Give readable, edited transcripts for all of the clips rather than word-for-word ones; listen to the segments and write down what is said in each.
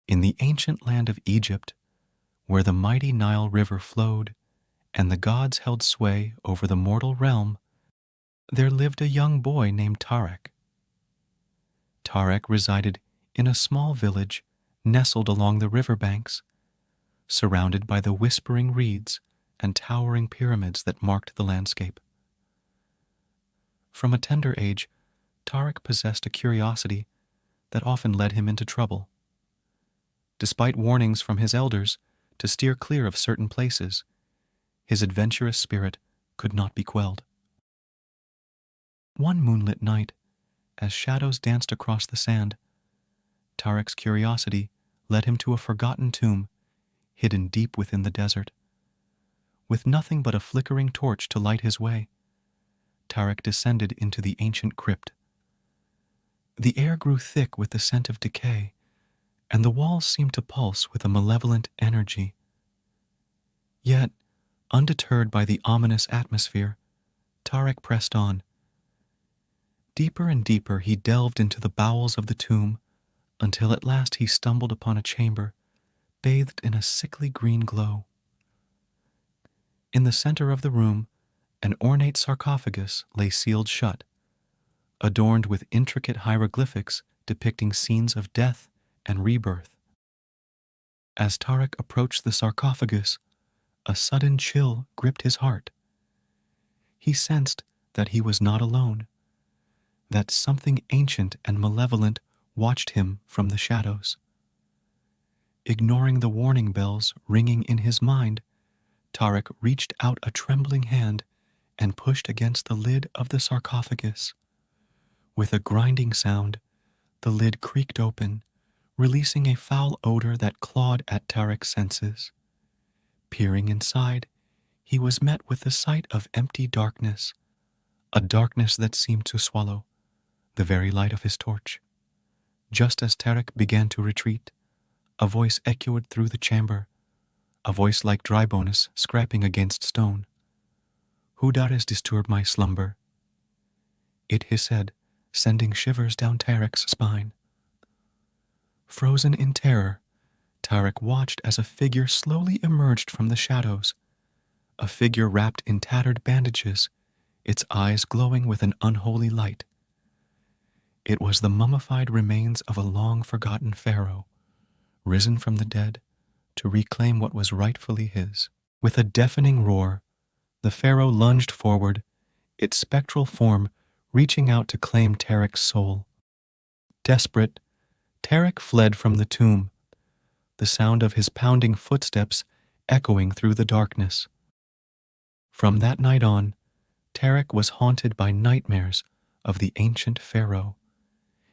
In the ancient land of Egypt, where the mighty Nile River flowed and the gods held sway over the mortal realm, there lived a young boy named Tarek. Tarek resided in a small village nestled along the river banks, surrounded by the whispering reeds and towering pyramids that marked the landscape. From a tender age, Tarek possessed a curiosity that often led him into trouble. Despite warnings from his elders to steer clear of certain places, his adventurous spirit could not be quelled. One moonlit night, as shadows danced across the sand, Tarek's curiosity led him to a forgotten tomb hidden deep within the desert. With nothing but a flickering torch to light his way, Tarek descended into the ancient crypt. The air grew thick with the scent of decay, and the walls seemed to pulse with a malevolent energy. Yet, undeterred by the ominous atmosphere, Tarek pressed on. Deeper and deeper he delved into the bowels of the tomb, until at last he stumbled upon a chamber bathed in a sickly green glow. In the center of the room, an ornate sarcophagus lay sealed shut, adorned with intricate hieroglyphics depicting scenes of death and rebirth. As Tarek approached the sarcophagus, a sudden chill gripped his heart. He sensed that he was not alone, that something ancient and malevolent watched him from the shadows. Ignoring the warning bells ringing in his mind, Tarek reached out a trembling hand and pushed against the lid of the sarcophagus. With a grinding sound, the lid creaked open, releasing a foul odor that clawed at Tarek's senses. Peering inside, he was met with the sight of empty darkness, a darkness that seemed to swallow the very light of his torch. Just as Tarek began to retreat, a voice echoed through the chamber, a voice like dry bones scraping against stone. "Who dares disturb my slumber?" It hissed, sending shivers down Tarek's spine. Frozen in terror, Tarek watched as a figure slowly emerged from the shadows, a figure wrapped in tattered bandages, its eyes glowing with an unholy light. It was the mummified remains of a long-forgotten pharaoh, risen from the dead to reclaim what was rightfully his. With a deafening roar, the pharaoh lunged forward, its spectral form reaching out to claim Tarek's soul. Desperate, Tarek fled from the tomb, the sound of his pounding footsteps echoing through the darkness. From that night on, Tarek was haunted by nightmares of the ancient pharaoh,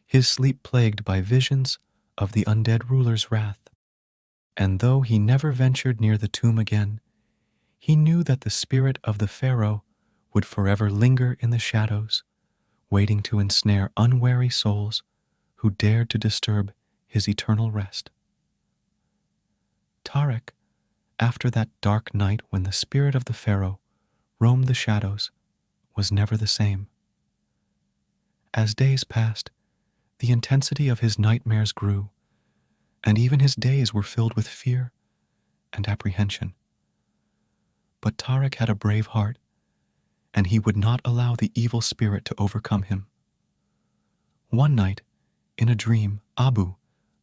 his sleep plagued by visions of the undead ruler's wrath. And though he never ventured near the tomb again, he knew that the spirit of the pharaoh would forever linger in the shadows, waiting to ensnare unwary souls who dared to disturb his eternal rest. Tarek, after that dark night when the spirit of the pharaoh roamed the shadows, was never the same. As days passed, the intensity of his nightmares grew, and even his days were filled with fear and apprehension. But Tarek had a brave heart, and he would not allow the evil spirit to overcome him. One night, in a dream, Abu,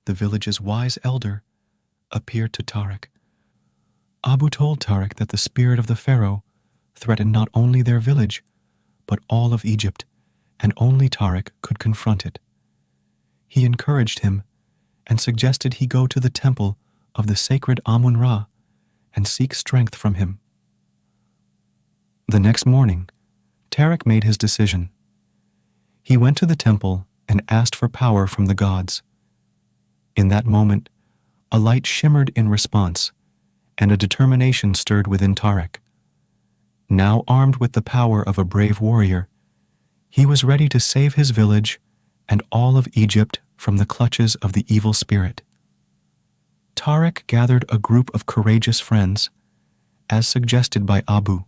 the village's wise elder, appeared to Tarek. Abu told Tarek that the spirit of the pharaoh threatened not only their village, but all of Egypt, and only Tarek could confront it. He encouraged him and suggested he go to the temple of the sacred Amun-Ra and seek strength from him. The next morning, Tarek made his decision. He went to the temple and asked for power from the gods. In that moment, a light shimmered in response, and a determination stirred within Tarek. Now armed with the power of a brave warrior, he was ready to save his village and all of Egypt from the clutches of the evil spirit. Tarek gathered a group of courageous friends, as suggested by Abu.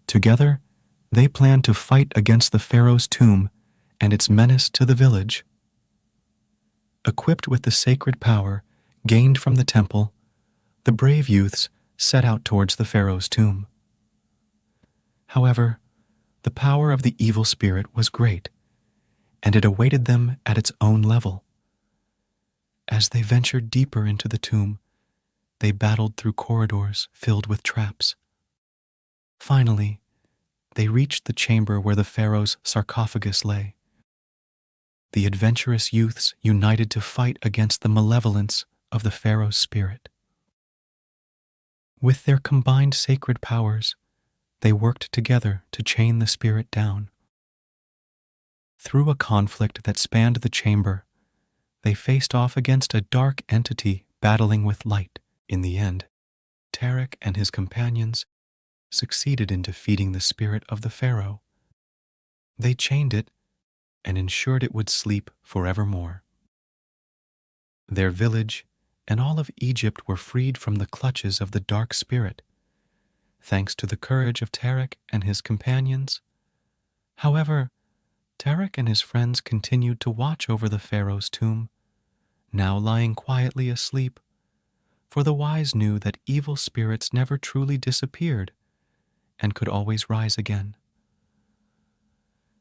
Together, they planned to fight against the pharaoh's tomb and its menace to the village. Equipped with the sacred power gained from the temple, the brave youths set out towards the pharaoh's tomb. However, the power of the evil spirit was great, and it awaited them at its own level. As they ventured deeper into the tomb, they battled through corridors filled with traps. Finally, they reached the chamber where the pharaoh's sarcophagus lay. The adventurous youths united to fight against the malevolence of the pharaoh's spirit. With their combined sacred powers, they worked together to chain the spirit down. Through a conflict that spanned the chamber, they faced off against a dark entity battling with light. In the end, Tarek and his companions succeeded in defeating the spirit of the pharaoh. They chained it and ensured it would sleep forevermore. Their village and all of Egypt were freed from the clutches of the dark spirit, thanks to the courage of Tarek and his companions. However, Tarek and his friends continued to watch over the pharaoh's tomb, now lying quietly asleep, for the wise knew that evil spirits never truly disappeared and could always rise again.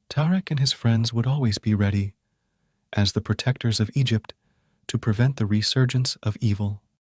Tarek and his friends would always be ready, as the protectors of Egypt, to prevent the resurgence of evil.